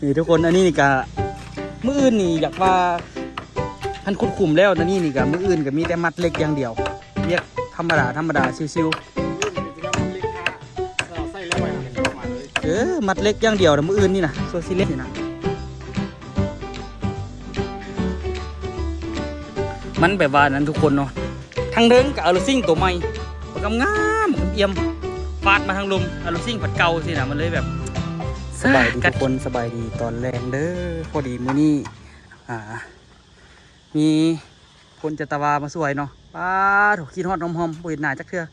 นี่ทุกคนอันนี้นี่กะมื้ออื่นนี่อยากว่าท่านคุดคุมแล้วนะนี่กะมื้ออื่นก็มีแต่มัดเล็กอย่างเดียวเรียกธรรมดาชิวๆมัดเล็กอย่างเดียวนะมื้ออื่นนี่นะโซซิเล็กนี่นะมันแบบว่านั้นทุกคนเนาะทางเดินกับอลูซิ่งตัวใหม่งามเอี่ยมฟาดมาทางลมอลูซิ่งผัดเก่าสินะมันเลยแบบสบายดีทุกคนสบายดีตอนแรงเด้อพอดีมื้อนี้มีคนจะตะวามาสวยเนาะป้าถูกคิดฮอดหอมๆบ่เห็นหน้าจักเทื่อ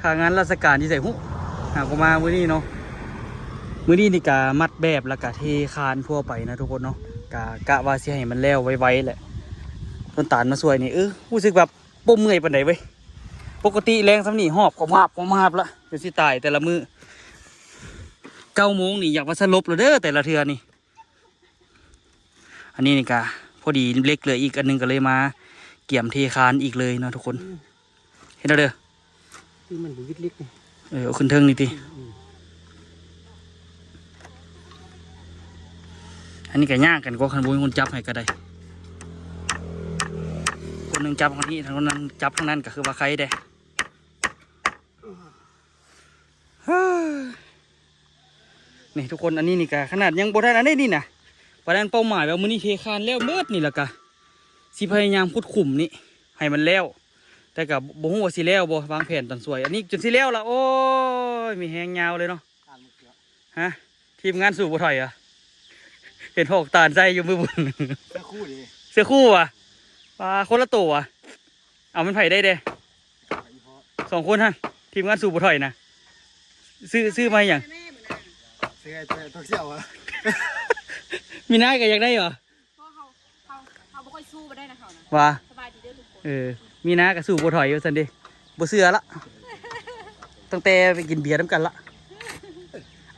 ข้างานราชการที่ใส่หุ้หากมามื้อนี้เนาะมื้อนี้นี่กะมัดแบบแล้วกะเทคานทั่วไปนะทุกคนเนาะกะว่าสิให้มันแล้วไวๆแหละต้นตาลมาสวยนี่รู้สึกแบบบ่เมื่อยปานใดเว้ยปกติแรงสำนี่หอบก็มาบละเป็นสิตายแต่ละมื้อ9 โมงนี่อยากว่าสลบแล้วเด้อแต่ละเทื่อนี่อันนี้นี่กะพอดีเล็กเหลืออีกอันนึงก็เลยมาเกี่ยมเทคานอีกเลยเนาะทุกคนเห็นแล้วเด้อที่มันวิดเล็กนี่เอาขึ้นเทิงนี่ติอันนี้ก็ยากกันก็คันบุญคนจับให้ก็ได้คนหนึ่งจับคนนี้ทางนั้นจับทางนั้นก็คือว่าใครได้นี่ทุกคนอันนี้นี่ก็ขนาดยังบ่ได้อันนี้นี่นะประเด็นเป้าหมายแบบมื้อนี้เทคานแล้วเบิดนี่แหละกะสิพยายามขุดขุมนี่ให้มันแล้วแต่กับบ่ฮู้ว่าสิแล้วบ่วางแผนตอนสวยอันนี้จนสิแล้วละโอ้ยมีแหงยาวเลยเนาะฮะทีมงานสู่บ่ถอยเห็นหอกตาลใจอยู่มือบุญเสื้อคู่อ่ะปลาคนละตัวเอามันไผ่ได้เด้2 คนฮะทีมงานสู่บ่ถอยนะซื้อมาอย่างซื้อตัวเสี่ยวอ่ะมีน้าก็อยากได้เหรอเขาบ่ค่อยสู้มาได้นะเขานะว่าสบายดีเด้อทุกคนมีน้าก็สู่บ่ถอยอยู่สันดิบ่เสือละตั้งแต่ไปกินเบียร์น้ำกันละ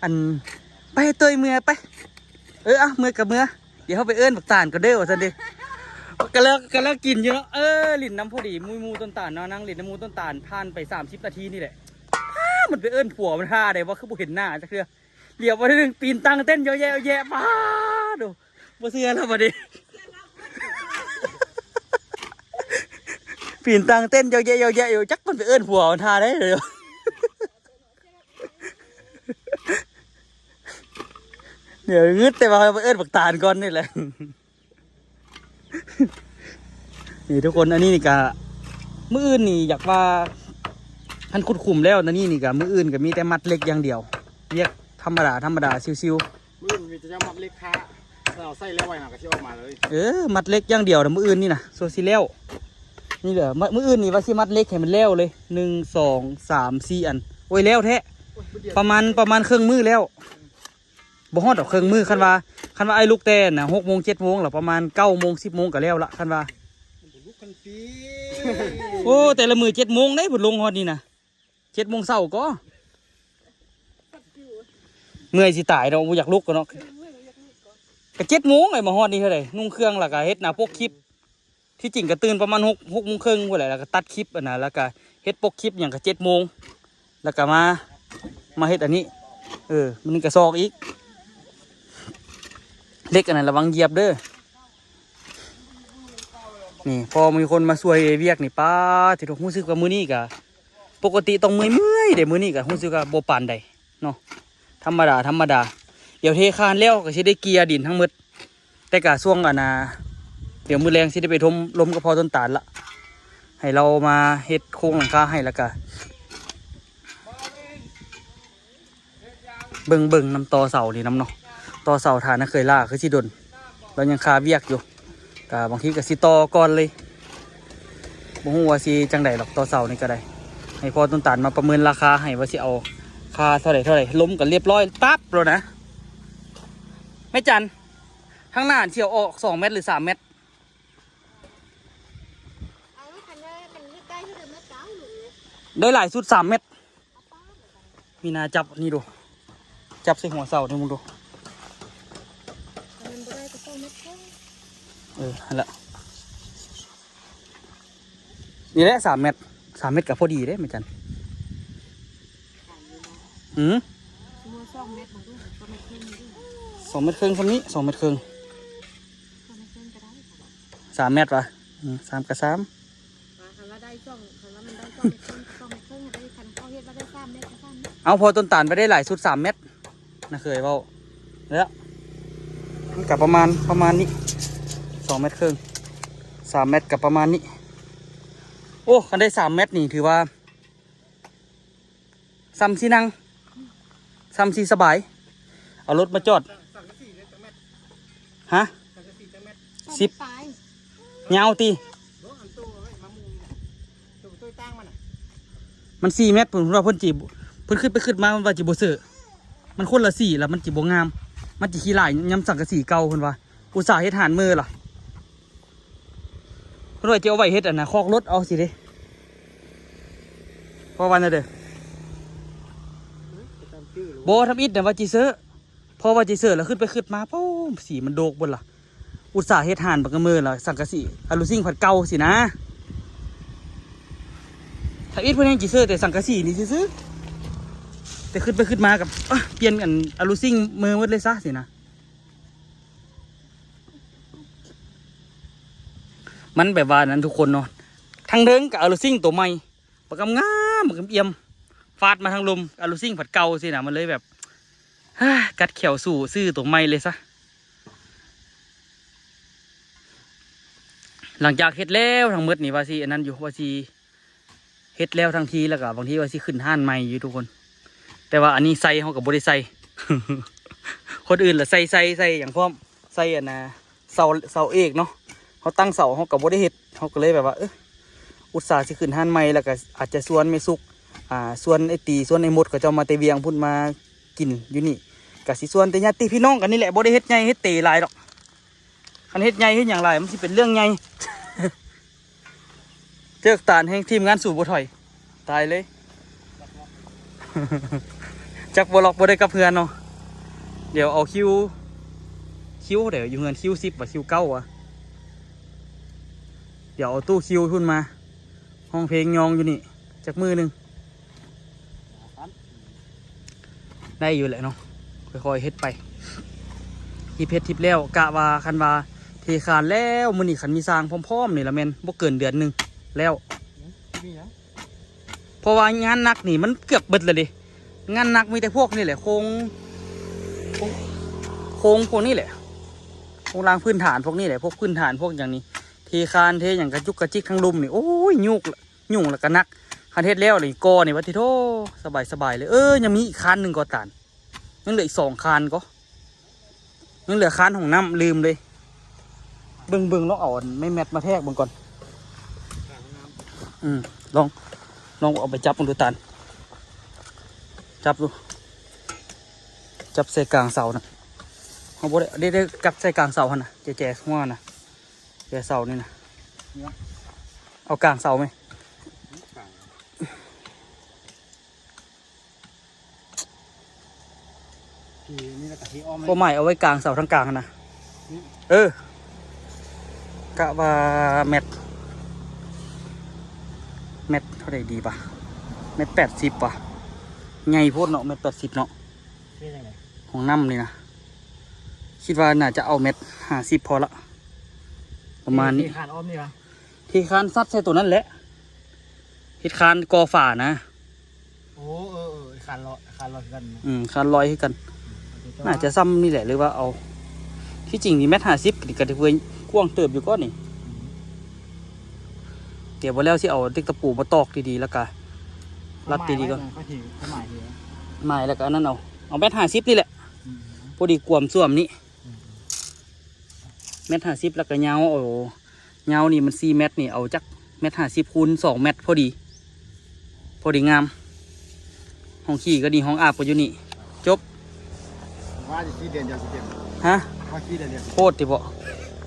อันไปเตยเมื่อไปเมื่อกับเมื่อเดี๋ยวเขาไปเอิ้นบักตาลก็เด้อว่าสันดิกันแล้วกินอยู่เนาะลิ้นน้ำพอดีมูต้นตาลเนาะนั่งลิ้นน้ำมูต้นตาลผ่านไป30 นาทีนี่แหละมันไปเอิ้นผัวมันท่าได้ว่าคือบ่เห็นหน้าจักเทื่อเหลียวมาถึงปีนตังเต้นเยอะแยะป้าดูบ่เสือแล้วบัดนี้ปีนตังเต้นเยอะแยะอยู่จักมันไปเอิ้นผัวมันท่าได้เลยเดี๋ยวงึดแต่ว่าไปเอิ้นบักตาลก่อนนี่แหละนี่ทุกคนอันนี้นี่กะมื้ออื่นนี่อยากว่าท่านคุดคุมแล้วนะนี่กะมื้ออื่นก็มีแต่มัดเล็กอย่างเดียวเรียกธรรมดาชิวๆมื้ออื่นมีแต่จะมัดเล็กค้าเราใส่แล้วไว้หน่อยก็สิออกมาเลยมัดเล็กอย่างเดียวนะมื้ออื่นนี่นะโซซิแล้วนี่เหรอมื้ออื่นนี่ว่าสิมัดเล็กให้มันแล้วเลย1 2 3 4 อันโอ้ยแล้วแท้ประมาณครึ่งมื้อแล้วบ่ฮอดดอกครึ่งมื้อคันว่าไอ้ลูกแต่น่ะ6 โมง 7 โมงหรอประมาณ9 โมง 10 โมงก็แล้วละคันว่าโอ้แต่ละมื้อ7 โมงได้ผุดลงฮอดนี่นะ7 โมงเช้าก็เมื่อยสิตายเราอยากลุกกันเนาะก็7 โมงไอ้มาฮอดนี่เท่าไหร่นุ่งเครื่องแล้วก็เฮ็ดหน้าปกคลิปที่จริงก็ตื่นประมาณ6 โมงครึ่งพุ่นแหละแล้วก็ตัดคลิปอันน่ะแล้วก็เฮ็ดปกคลิปอย่างก็7 โมงแล้วก็มาเฮ็ดอันนี้มันก็ซอกอีกเล็กอันนั้นระวังเหยียบเด้อนี่พอมีคนมาช่วยเวียกนี่ป้าที่รู้สึกว่ามื้อนี้ก็ปกติต้องเมื่อยเดี๋ยวมื้อนี้ก็รู้สึกว่าบ่ปานใดเนาะธรรมดาเดี๋ยวเทคานแล้วก็สิได้เกียร์ดินทั้งหมดแต่กะช่วงเดี๋ยวมื้อแรงสิได้ไปทมลมกระเพาะต้นตาลละให้เรามาเฮ็ดโครงหลังคาให้แล้วก็เบิ่งน้ำตอเสานี่น้ำเนาะตอเสาฐานเคยล่าคือสิดนเรายังคาเวียกอยู่ก็บางทีก็สิตอก่อนเลยบ่ฮู้ว่าสิจังได๋หรอกตอเสานี่ก็ได้ให้พอต้นตาลมาประเมินราคาให้ว่าสิเอาค่าเท่าไหร่ล้มกันเรียบร้อยปั๊บเลยนะแม่จันข้างหน้าเที่ยวออก2 เมตรหรือ3 เมตรได้หลายสุด3 เมตรมีนาจับนี่ดูจับใส่หัวเสานี่มึงดูนั่นแหละนี่แหละ3 เมตรกับพอดีเด้แม่จัน อืม มือ2 เมตรมันด้วย2 เมตรครึ่งด้วย 2 เมตรครึ่งคำนี้2 เมตรครึ่ง 2 เมตรครึ่งก็ได้ 3 เมตรวะ3กับ3 คันละได้คันละมันได้2 เมตรครึ่ง2 เมตรครึ่งได้คันเขาเฮ็ดมาได้3 เมตรก็3 เมตร เอาพอต้นตาลไปได้หลายสุด3 เมตรนะเคยเว้าแล้วมันกับประมาณนี้2 เมตรครึ่ง3 เมตรกับประมาณนี้โอ้คันได้3 เมตรนี่ถือว่าซ้ำสีนั่งซ้ำสีสบายเอารถมาจอดฮะ 10 ปลาย ยาวตีมัน4 เมตรผมว่าเพิ่นจีบเพิ่นขึ้นมามันว่าจีบเสือมันคนละสีแล้วมันจีบงามมันจีขี้ลายย้ำสังกะสีเก่าเพิ่นว่าอุตส่าห์เฮ็ดหานมือล่ะเพิ่นว่าจะเอาไว้เฮ็ดอันน่ะคอกรถเอาสิเด้พอวันน่ะเด้อบ่ทำอิฐน่ะว่าจีเซอพอว่าจีเซอแล้วขึ้นมาปุ๊บสีมันโดกเบิ่นล่ะอุตส่าห์เฮ็ดหานบักกะมือล่ะสังกะสีอลูซิ่งผัดเก่าสินะถ้าอิฐเพิ่นยังจีเซอแต่สังกะสีนี่ซื่อๆแต่ขึ้นมากับเปลี่ยนอันอลูซิ่งมือหมดเลยซะสินะมันแบบว่านั้นทุกคนเนาะทั้งเดิงกับอลูซิ่งตัวใหม่บักกำงามบักกำเอี่ยมฟาดมาทางลมอลูซิ่งผัดเก่าสินะมันเลยแบบกัดเขียวสู่ซื้อตัวใหม่เลยซะหลังจากเฮ็ดแล้วทั้งหมดนี่ว่าสิอันนั้นอยู่ว่าสิเฮ็ดแล้วทั้งทีแล้วก็บางทีว่าสิขึ้นห้านใหม่อยู่ทุกคนแต่ว่าอันนี้ใส่เขากับบริใส่ คนอื่นละใส่อย่างพร้อมใส่อันน่ะเสาเอกเนาะเขาตั้งเสาเขากับบริเฮ็ดเขาก็เลยแบบว่าอุตส่าห์สิขึ้นห้านใหม่แล้วก็อาจจะส่วนไม่สุกส่วนไอตีส่วนไอมดก็จะมาเตเวียงพุ่นมากินอยู่นี่กับสิส่วนแต่ญาติพี่น้องกันนี่แหละบริเฮ็ดใหญ่เฮ็ดเตหลายดอกคันเฮ็ดใหญ่เฮ็ดอย่างไรมันสิเป็นเรื่องใหญ่ เจือกตานแห่งทีมงานสู่บ่ถอยตายเลย จักบ่ล็อกบ่ได้กับเพื่อนเนาะเดี๋ยวเอาคิวเดี๋ยวอยู่เงินคิว10ว่าคิว9ว่ะเดี๋ยวเอาตู้คิวขึ้นมาห้องเพลงยองอยู่นี่จักมือหนึ่งได้อยู่แหละเนาะค่อยๆเฮ็ดไปทิพแล้วกะว่าคันว่าเทคานแล้วมื้อนี้คันมีสร้างพร้อมๆนี่ละแม่นบ่เกินเดือนหนึงแล้วเพราะว่างานหนักนี่มันเกือบเบิดเลยดิงานหนักมีแต่พวกนี่แหละโครงพวกนี้แหละโครงรางพื้นฐานพวกนี้แหละพวกพื้นฐานพวกอย่างนี้เทคานเทอย่างกระจุกกระจิกทั้งลุมนี่โอ้ยยุ่งแล้วก็นักคันเทศแล้วนี่กอนี่วัดที่โทสบายเลยยังมีอีกคานหนึ่งก็ตานยังเหลืออีก2 คานก็ยังเหลือคานของน้ำลืมเลยเบิ่งลองเอาไม่แมทมาแทกเบิ่งก่อนลองเอาไปจับมันดูตานจับดูจับใส่กลางเสานะเขาบอกได้จับใส่กลางเสาฮะนะแจ๊หัวนะแจ๊เสานี่นะเอากลางเสาไหมพอใหม่เอาไว้กลางเสาทั้งกลางนะกะว่าเม็ดเท่าไหร่ดีป่ะเม็ด80ป่ะไงโพดเนาะเม็ด80เนาะของน้ำนี่นะคิดว่าน่าจะเอาเม็ด50พอละประมาณนี้คานอ้อมนี่ป่ะที่คานซัดใส่ตัวนั้นแหละที่คานกอฝ่านะโอ้คานลอยกันคานลอยให้กันน่าจะซ้ำนี่แหละหรือว่าเอาที่จริงนี่เม็ด50นี่ก็ถือว่ากว้างเติบอยู่ก้อนนี่เดี๋ยวพอแล้วที่เอาติ๊กตะปูมาตอกดีๆแล้วก็รัดดีๆก่อนหมายแล้วก็อันนั้นเอาเม็ด50นี่แหละพอดีกวมส่วมนี่เม็ด50แล้วก็ยาวยาวนี่มัน4 เมตรนี่เอาจักเม็ด50คูณ2 เมตรพอดีงามห้องขี้ก็ดีห้องอาบก็อยู่นี่จบว่าจะขี้เดือนจะสิเต็มฮะว่าขี้เดือนโคตรติบ่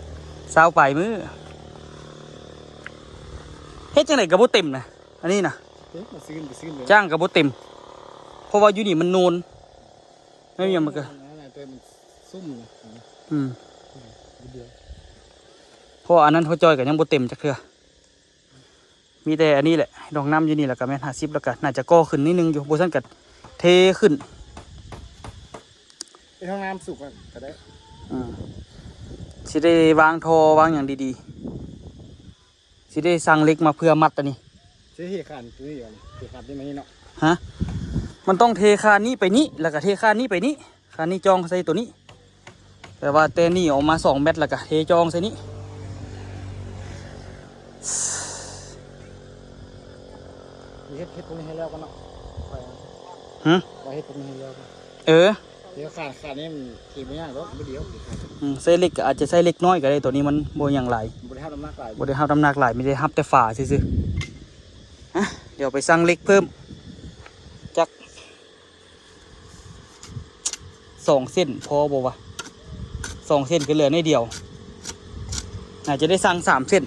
20ไปมือเฮ็ดจังไหนกับโบเต็มนะอันนี้นะจ้างกับโบเต็มเพราะว่าอยู่นี่มันนูนไม่มีมันก็ซุ่มเพราะอันนั้นเขาจอยกับยังโบเต็มจักเทื่อมีแต่อันนี้แหละดอกน้ำอยู่นี่แหละกับแม่น50แล้วก็น่าจะก่อขึ้นนิดนึงอยู่โบสั้นกับ เทขึ้น ไปห้องน้ำสุกก็ได้ สิได้วางทอวางอย่างดีๆสิได้สั่งเหล็กมาเพื่อมัดตัวนี้ ใช้เหตุการณ์ตัวนี้ก่อนเหตุการณ์ที่มันนี่เนาะ ฮะมันต้องเทคานนี้ไปนี้แล้วก็เทคานนี้ไปนี้คานนี้จองใส่ตัวนี้แต่ว่าแต่นี่ออกมา2 เม็ดแล้วก็เทจองใส่นี้ เฮ็ดตรงนี้ให้แล้วกันเนาะไป ฮะ ไปเฮ็ดตรงนี้ให้แล้วกัน เออ เดี๋ยวขาดนี่มันขี่ไม่ยากหรอกไม่เดียว ใส่เหล็กก็อาจจะใส่เหล็กน้อยก็ได้ตัวนี้มันโบอย่างไร บริหารน้ำหนักหลาย บ่ได้หับน้ำหนักหลายไม่ได้หับแต่ฝาซื่อๆฮะเดี๋ยวไปสั่งเหล็กเพิ่มจัก2 เส้นพอบ่วะ2 เส้นก็เหลือในเดียวอาจจะได้สั่ง3 เส้น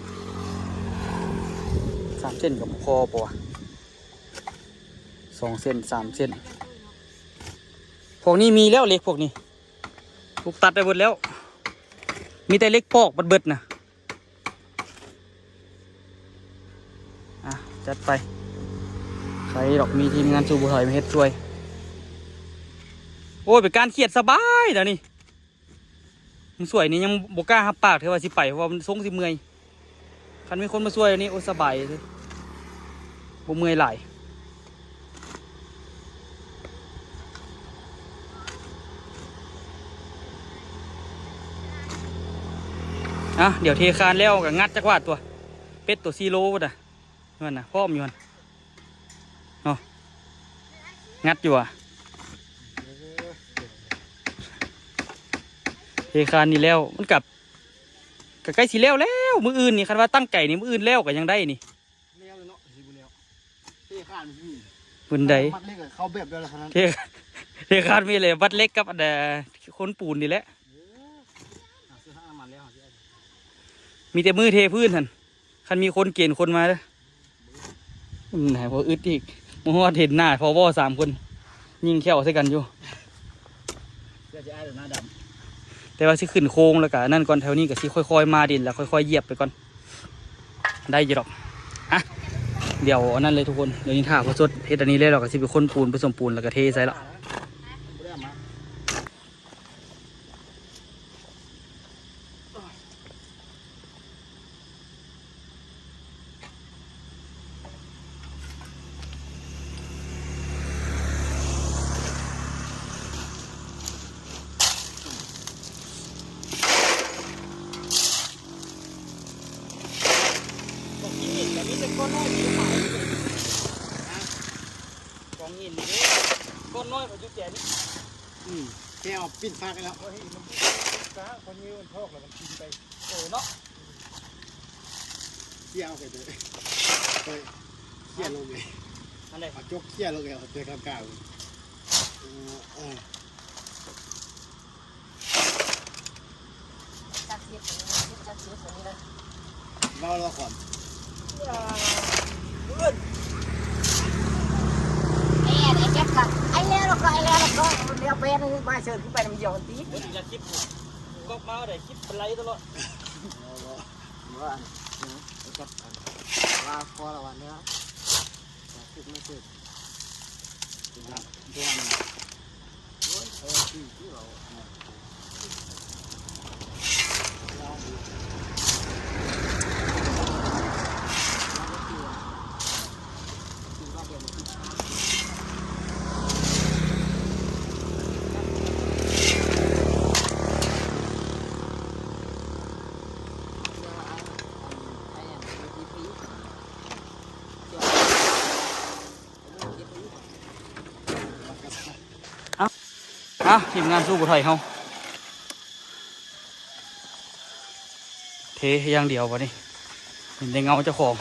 3 เส้นกับพอบ่วะ2 เส้น3 เส้นพวกนี้มีแล้วเหล็กพวกนี้พวกตัดไปหมดแล้วมีแต่เหล็กปอกเบิดๆนะจัดไปใครดอกมีทีมงานสูบุถอยมาเฮ็ดช่วยโอ้ยเป็นการเครียดสบายเดี๋ยวนี้มันสวยนี่ยังบกล้าหับปากเทว่าสิไปเพราะว่ามันทรงสิเมื่อยคันมีคนมาช่วยอันนี้โอ้สบายเลยบ่เมื่อยหลายเดี๋ยวเทคานแล้วก็งัดจักวาดตัวเป็ดตัวซีโร่ป่ะมันนะพร้อมอยู่มันเนาะงัดอยู่เทคานนี่แล้วมันกับใกล้สีแล้วมืออื่นนี่คันว่าตั้งใจนี่มืออื่นแล้วก็ยังได้นี่ เลี้ยวเลยเนาะสิบุเลี้ยวเท่ข้านมันมี พื้นใด มัดเล็กเขาแบบเดียวละขนาด เทคานมีเลยวัดเล็กกับอันคนปูนนี่แหละมีแต่มือเทพื้นท่านคันมีคนเกณฑ์คนมาเด้อไหนพออึดอีกมองว่าเห็นหน้าพอว่า3 คนยิงแค่ใส่กันอยู่ เดี๋ยวจะอ้ายเดี๋ยวหน้าด แต่ว่าสิขึ้นโค้งแล้วก็นั่นก่อนแถวนี้ก็สิค่อยๆมาดินแล้วค่อยๆเหยียบไปก่อนได้อยี่ดอกเดี๋ยวอันนั้นเลยทุกคนเดี๋ยวนี้ถ้าพอสดเฮ็ดอันนี้เลยเราก็สิไปค้นปูนผสมปูนแล้วก็เทใส่ละ เรื่องมา กองหินนี่ก้อนน้อยกว่าจุดแก่นี่ แกเอาปิ้นฟ้ากันแล้ว ก้าคนนี้มันทอกแล้วมันกินไปเนาะ เขี่ยเอาไปเลยเขี่ยลงเลย อันไหน เอาจกเขี่ยลงเลยเอาเจอกลางเราก่อน ai leo rồi leo bên ba sơn cũng bay nằm giòn tí เดี๋ยวจะคลิปก็มาได้คลิปเป็นไรตลอด ว่าจับลาคอละวันเนี้ยสุดไม่สุดตัวมันที่เราทีมงานสู้บุไทยเขาเทอย่างเดียววะนี่เห็นได้เงาเจ้าของ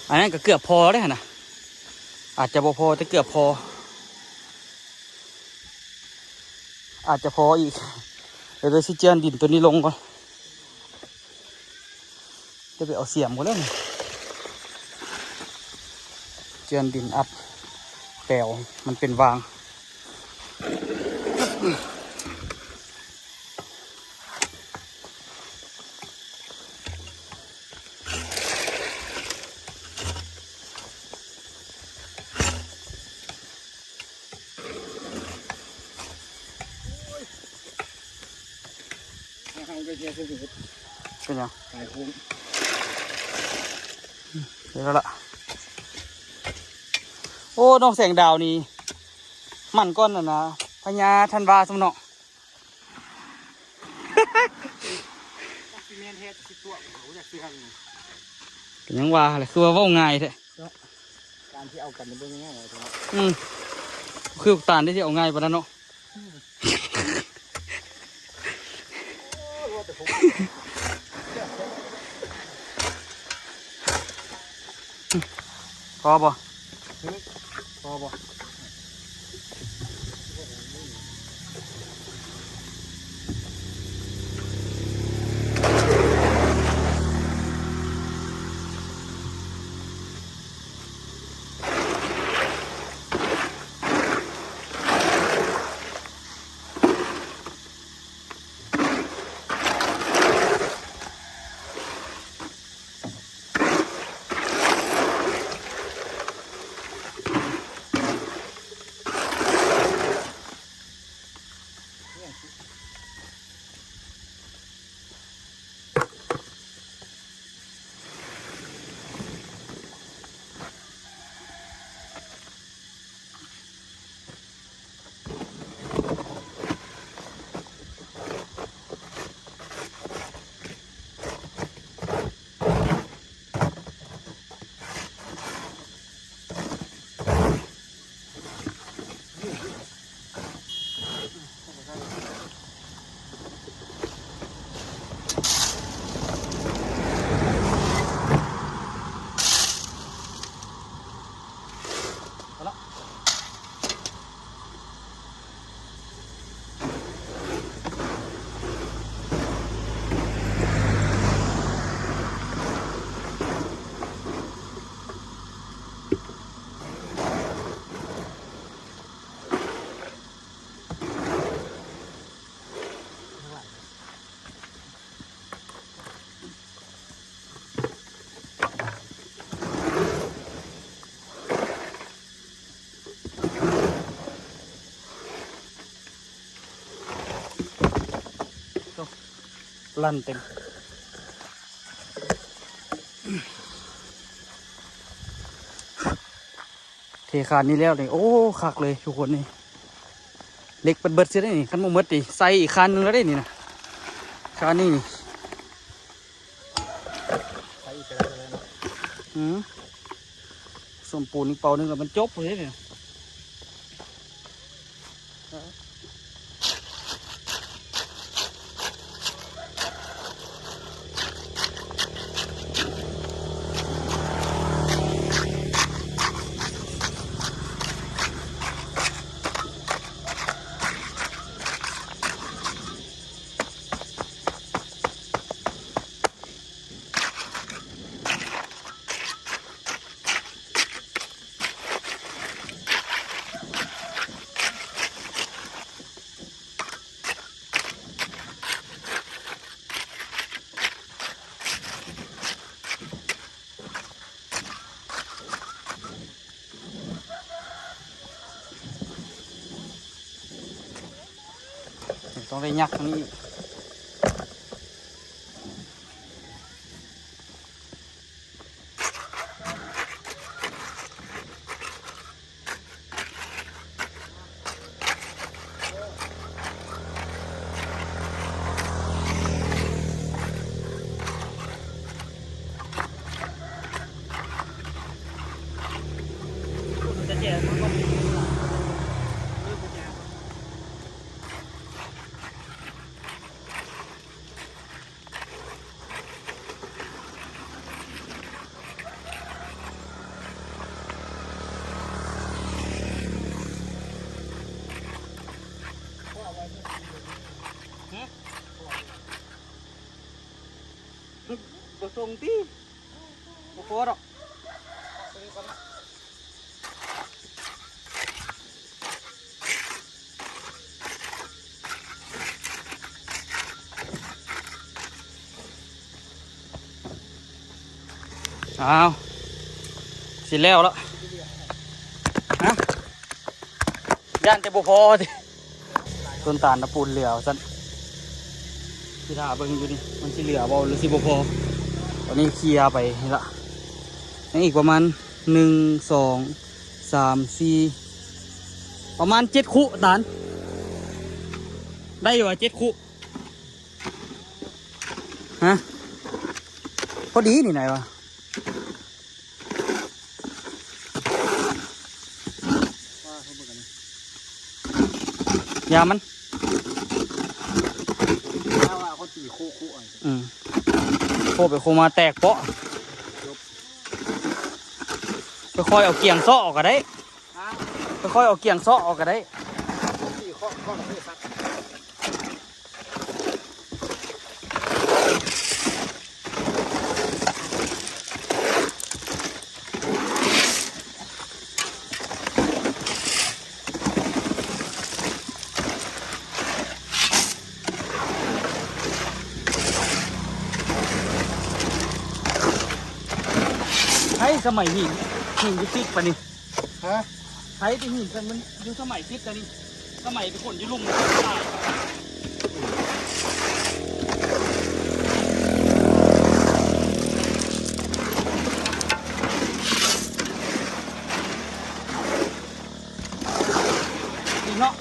อันนั้นก็เกือบพอได้นะอาจจะพอแต่เกือบพออาจจะพออีกเดี๋ยวสิเจียนดินตัวนี้ลงก่อนจะไปเอาเสียมก่อนเลยเจียนดินอัพแปลวมันเป็นวาง ไปเชียร์เพื่อน เป็นยัง สายโค้ง เดี๋ยวแล้วล่ะโอ้น้องแสงดาวนี่มันก้อนน่ะนะพญาธันวาสมเนาะ ซีเมนเฮ็ดสิตัวเขาจะเสื้อเลย เป็นยังว่าอะไรคือว่าเว้าง่ายแท้ การที่เอากันเป็นง่ายเลยตัว คือตาลได้ที่เอาง่ายปานนั้นเนาะพอบ่ พอบ่ ลั่นเต็มเทคานนี้แล้วนี่โอ้คักเลยทุกคนนี่เล็กเบิดๆเสียได้นี่คันบ่หมดดิใส่อีกคันนึงแล้วได้นี่นะคันนี้นี่ ใช้อีกแล้วเลยเนาะ สมปูนอีกเป่านึงแล้วมันจบเลยเนี่ยต้องได้ยักตรงนี้จะเจ็บมันก็บ่ส่งที่บ่พอหรอกอ้าวสิแล้วแล้วฮะย่านแต่บ่พอสิต้นตาลตะปูนเหลียวสั่น ที่ท่าเบิ่งอยู่นี่มันสิเหลือบ่หรือสิบ่พอตอนนี้เคลียร์ไปนี่ละยังอีกประมาณ1 2 3 4ประมาณ7 คุตานได้อยู่ว่า7 คุฮะพอดีนี่ไหนวะยามัน ถ้าว่าเขาตีคู่อ่ะ โคไปโคมาแตกเปาะไปค่อยเอาเกียงซ้อออกก็ได้ไปค่อยเอาเกียงซ้อออกก็ได้ ตีข้อเราไม่ซัก ใช้สมัยหินยุติดปะนี่ ฮะ ใช้ที่หินมันอยู่สมัยติดปะนี่สมัยเป็นคนอยุ่ลุ่มดีเนาะ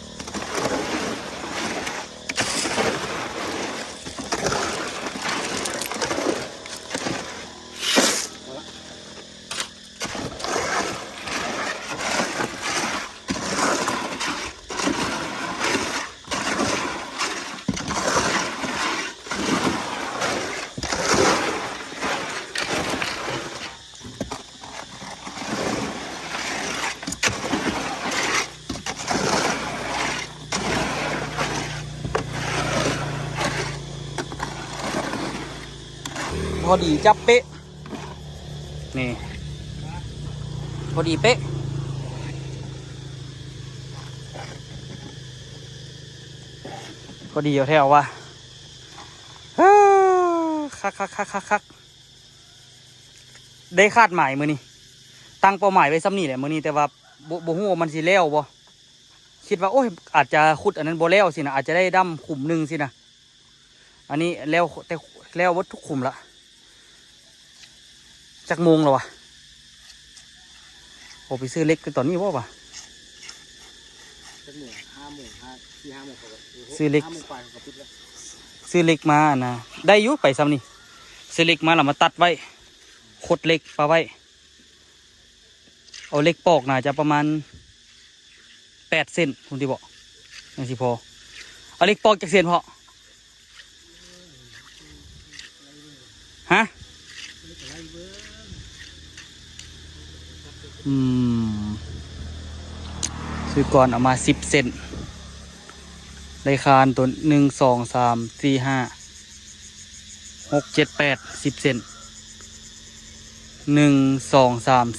พอดีจับเป๊ะนี่พอดีเป๊ะพอดีเอาแถวว่าคักได้คาดหมายมือนี่ตั้งเป้าหมายไว้ซ้ำนี่แหละมือนี่แต่ว่าบ่ฮู้ว่ามันสิแล้วบ่คิดว่าโอ้ยอาจจะขุดอันนั้นบ่แล้วสินะอาจจะได้ดำขุมหนึ่งสินะอันนี้แล้วแต่แล้ววัดทุกขุมละจักโมงแล้ววะโอ้ไปซื้อเล็กกันตอนนี้ว่าปะ สักหมู่5 โมง5 4 5 โมงก็ ซื้อเล็ก 5 โมงไปก็ปิดแล้ว ซื้อเล็กมานะได้อยุไปซ้ำนี่ซื้อเล็กมาแล้วมาตัดไว้ขดเล็กปลาไว้เอาเล็กปอกน่าจะประมาณ8 เซนคุณที่บอกนี่สิพอเอาเล็กปอกจากเซนพอฮะซื้อก่อนเอามา10 เซนรายคานตัว1 2 3 4 5 6 7 8 10 เซน1 2 3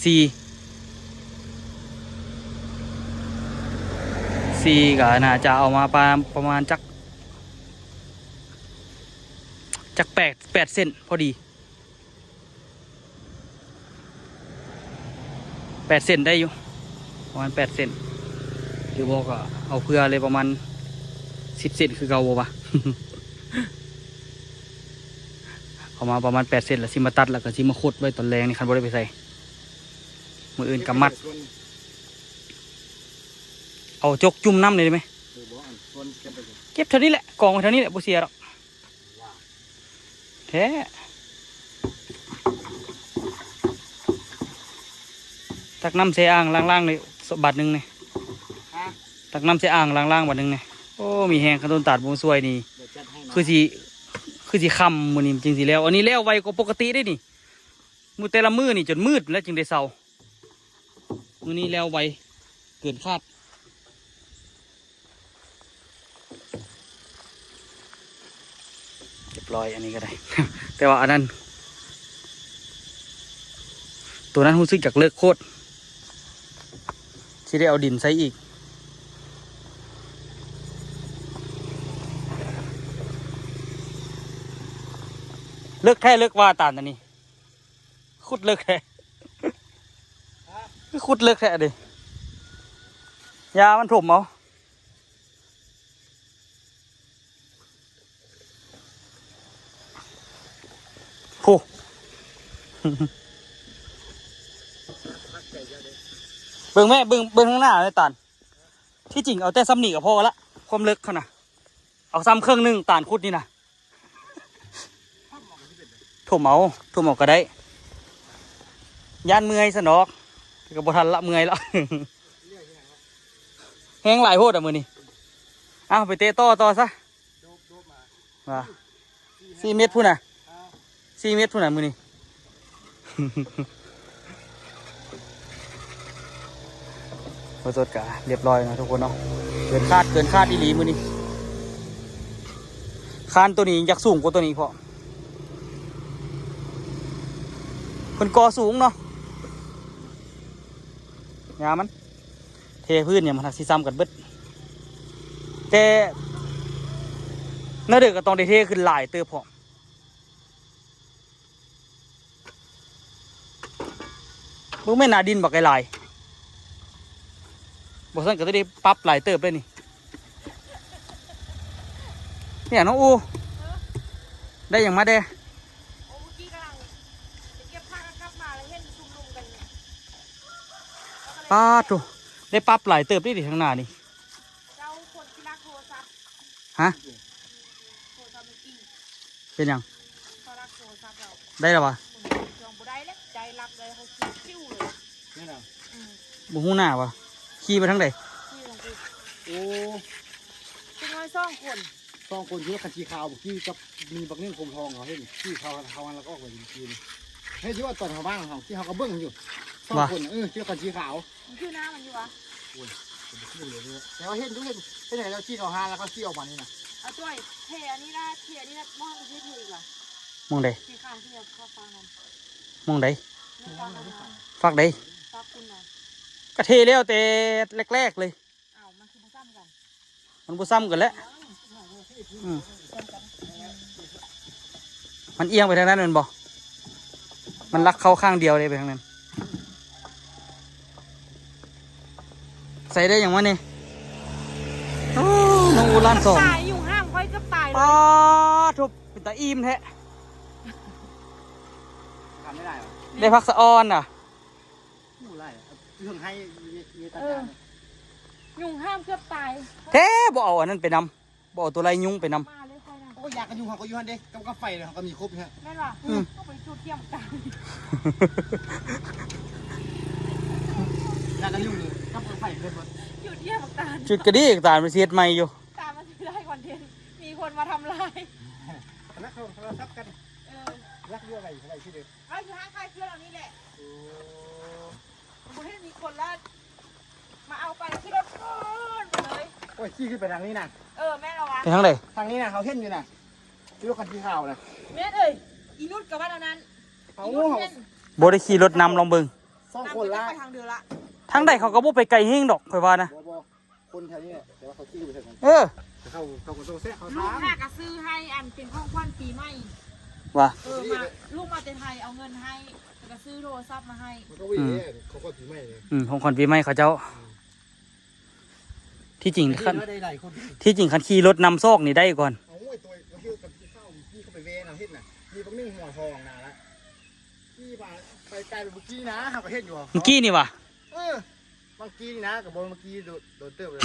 4ก็น่าจะเอามาประมาณจัก8 เซนพอดี8 เซนได้อยู่ประมาณ8 เซนหรือบอกก็เอาเพื่อเลยประมาณ10 เซนคือเก่าบ่ปะ เอามาประมาณ8 เซนแล้วสิมาตัดแล้วก็สิมาขุดไว้ตอนแรงนี่คันบ่ได้ไปใส่มืออื่นกำมัดเอาจกจุ่มน้ำเลยได้ไหมเก็บเท่านี้แหละกองไว้เท่านี้แหละบ่เสียหรอกแท้ตักน้ำเสอ่างล่างๆเลยบาทหนึ่งเนี่ยตักน้ำเสอ่างล่างๆบาทหนึ่งเนี่ยโอ้มีแหงขันต้นตัดบงสวยนี่คือสิคำมือนี่จริงสิแล้วอันนี้แล้วไวกว่าปกติได้นี่มือแต่ละมือนี่จนมืดแล้วจึงได้เศร้ามือนี้แล้วไวเกินคาดเรียบร้อยอันนี้ก็ได้ แต่ว่าอันนั้นตัวนั้นรู้สึกจากเลิกโคตรที่ได้เอาดินใส่อีกเลิกแค่เลิกว่าตานอันนี้ขุดเลิกแค่ ขุดเลิกแค่ดิยามันถมเอา โอ้ เบิ่งแม่เบิ่งข้างหน้าเลยตาลที่จริงเอาแต่ซ้ำนี่ก็พอละความลึกเขานะเอาซ้ำเครื่องหนึงตาลขุดนี่นะถ่วมเอาก็ได้ย่านเมื่อยสนอกก็บ่ทันละเมื่อยละ แห้งหลายโพดอ่ะมือนี่เอาไปเตะต่อซะว่า4 เมตรพูดน่ะ4 เมตรพูดน่ะมือนี่ พอสดกะเรียบร้อยนะทุกคนเนาะเกินคาดอีหลีมือนี่คานตัวนี้อยากสูงกว่าตัวนี้พอคนกอสูงเนาะงามันเทพื้นเนี่ยมันทักซีซ้ำกันเบิดแต่น่าเดือดก็ต้องได้เทขึ้นหลายเติบพอมึงไม่นาดินบอกไกลายบอกสั่นก็ต้องได้ปรับหลายเติบเลยนี่เนี่ยน้องอูได้อย่างมาเด้ โอ้เมื่อกี้กำลังจะเก็บผ้ากันกลับมาแล้วเห็นชุมนุมกันเนี่ย ป้าถูได้ปรับหลายเติบได้ดิทางหน้านี่ เจ้าคนที่รักโทรศัพท์ ฮะ โทรศัพท์เมื่อกี้ เป็นหยัง เขารักโทรศัพท์เรา ได้หรอวะ จองบ่ได้เลยใจรักเลยเขาคิ้วเลย นี่นะ บุหูหน้าวะขี่ไปทางใด คิ้วของกู โอ้ เป็นน้อยซ่องคน 2 คนที่คันชีขาวบุกี้กับมีบักนึ่งผมทองเขาเห็นที่เขาแล้วก็ออกไปกินเฮ้ยที่ว่าตอนเขาบ้านเขาที่เขาก็เบิ้งอยู่2 คนที่คันชีขาว มันคือหน้ามันอยู่วะ แต่ว่าเห็นด้วยเห็นไหนเราชี้เขาหาแล้วเขาชี้ออกมานี่นะ เอาจ้อยเทอันนี้นะเทอันนี้นะมองมันคือเทอีกว่ะ มองใด เทข้างที่เราเข้าฟังนั้น มองใด นี่ฟังนั้นนะ ฝักใด ฟังคุณนะ กระเทแล้วแต่แรกๆเลย อ้าวมันคือมาซ้ำกัน มันบ่ซ้ำกันแล้วอืมมันเอียงไปทางนั้นแมันบ่มันลักเข้าข้างเดียวเลยไปทางนั้นใส่ได้อย่างวะนี่โอ้น้องอูร้านสอง ตายอยู่ห้างค่อยก็ตายเลย ป้าทุบเป็นตาอิ่มแท้ ทำไม่ได้หรอ ได้พักสะออนอ่ะ ผู้ไรเรื่องให้มีตา ยุงห้ามเกือบตาย แท้บ่เอาอันนั้นไปนำบ่เอาตัวไรยุงไปนำ มาเลยค่อยนะ โอ้อยากกันอยู่เขาก็อยู่ฮันเด็กกับกาแฟเลยเขาก็มีครบฮะ แม่นว่ะต้องไปจุดเทียมกัน อยากกันอยู่นี่กับกาแฟเพิ่ม จุดเทียมกัน จุดกระดิกตาลมันเสียดใหม่อยู่ ตามมาซื้อได้คอนเทนต์มีคนมาทำลาย รักเขาทับกันรักเรื่องอะไรที่เด็ก เอาอยู่ห้างคายเครื่องเหล่านี้แหละผมให้มีคนละมาเอาไปที่รถไปเลย โอ้ยชี้ขึ้นไปทางนี้นะ แม่เราวะ ไปทางไหน ทางนี้นะเขาเห็นอยู่นะที่รถคันที่ขาวนะ แม่เอ้ยอีนุชกับว่าตอนนั้น เขา อีนุชเห็น บ่ได้ขี่รถนำลองเบิ่ง 2 คนละ ไปทางเดือละ ทางใดเขาก็บ่ไปไกลเฮงดอกข่อยว่านะ บ่คนแถวนี้แต่ว่าเขาชี้ไปทางนั้น เออ เขาก็โซ่เสียเขา ลูก ถาม แม่ก็ซื้อให้อันเป็นของขวัญปีใหม่ ว่า มาลูกมาแต่ไทยเอาเงินให้แล้วก็ซื้อโทรศัพท์มาให้ มันก็วิ่งเขาก็ถือไม่เลย ของขวัญปีใหม่เขาเจ้า ที่จริงคัน ได้หลายคน ที่จริงคันขี่รถนำซอกนี่ได้ก่อน เอาไอ้ตัวเที่ยวกับที่เข้าพี่เขาไปเวนะเห็นน่ะมีบักนึ่งหัวทองนะละพี่มาไปไกลเมื่อกี้นะเขาก็เห็นอยู่ เมื่อกี้นี่ว่ะ เมื่อกี้นี่นะกับบอลเมื่อกี้โดนเติบเลย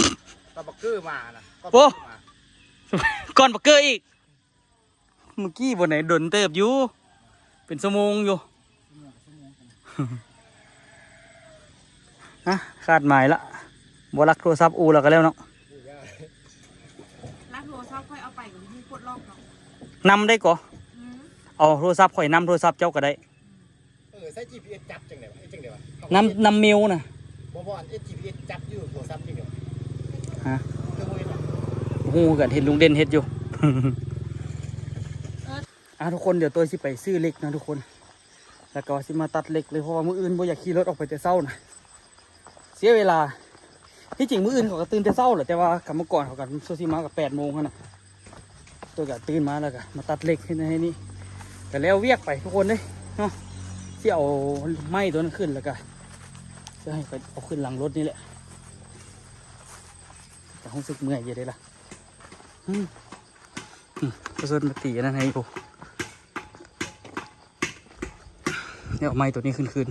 ตะบักเกอร์มานะก็ โอ้ มา ก่อนบักเกอร์อีก เมื่อกี้บนไหนโดนเติบอยู่ เป็นชั่วโมงอยู่ นะคาดหมายละบ่รักโทรศัพท์อูแล้วก็แล้วเนาะ แล้วโทรศัพท์ค่อยเอาไปกับที่กดล็อกเนาะ นำได้ก่อเอาโทรศัพท์ข่อยนำโทรศัพท์เจ้าก็ได้ ใช้ GPS จับจังเดียวจังเดียว นำเมลนะ บ่อัน GPS จับอยู่โทรศัพท์จังเดียว ฮะ เครื่องมือ หูกันเห็นลุงเด่นเฮ็ดอยู่ ทุกคนเดี๋ยวตัวสิไปซื้อเหล็กนะทุกคน แล้วก็สิมาตัดเหล็กเลยเพราะว่ามื้ออื่นบ่อยากขี่รถออกไปแต่เช้านะเสียเวลาที่จริงมื้ออื่นเขาก็ตื่นแต่เช้าแหละแต่ว่ากลับมาก่อนเขาก็โซซิมากับ8 โมงหั่นน่ะตัวก็ตื่นมาแล้วก็มาตัดเหล็กให้นี่ก็แล้วเวียกไปทุกคนเลยเนาะที่เอาไม้ตัวนั้นขึ้นแล้วก็จะให้ไปเอาขึ้นหลังรถนี่แหละแต่รู้สึกเมื่อยอยู่เด้ล่ะก็ส่วนมาตีนั่นให้กู เดี๋ยวเอาไม้ตัวนี้ขึ้น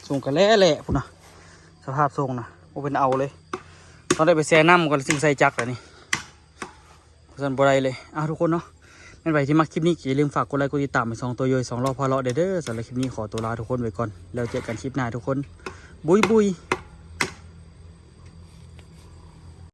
ส่งกันแหละพุ่นนะสภาพทรงนะโอเป็นเอาเลยต้องได้ไปแช่น้ำก่อนซึ่งใส่จักรแล้วนี่สันบไรเลยทุกคนเนาะเป็นไปที่มักคลิปนี้อย่าลืมฝากกดไลค์กดติดตามไป2 ตัวย่อย2 รอบพอเลาะเด้อสำหรับคลิปนี้ขอตัวลาทุกคนไปก่อนแล้วเจอกันคลิปหน้าทุกคนบุย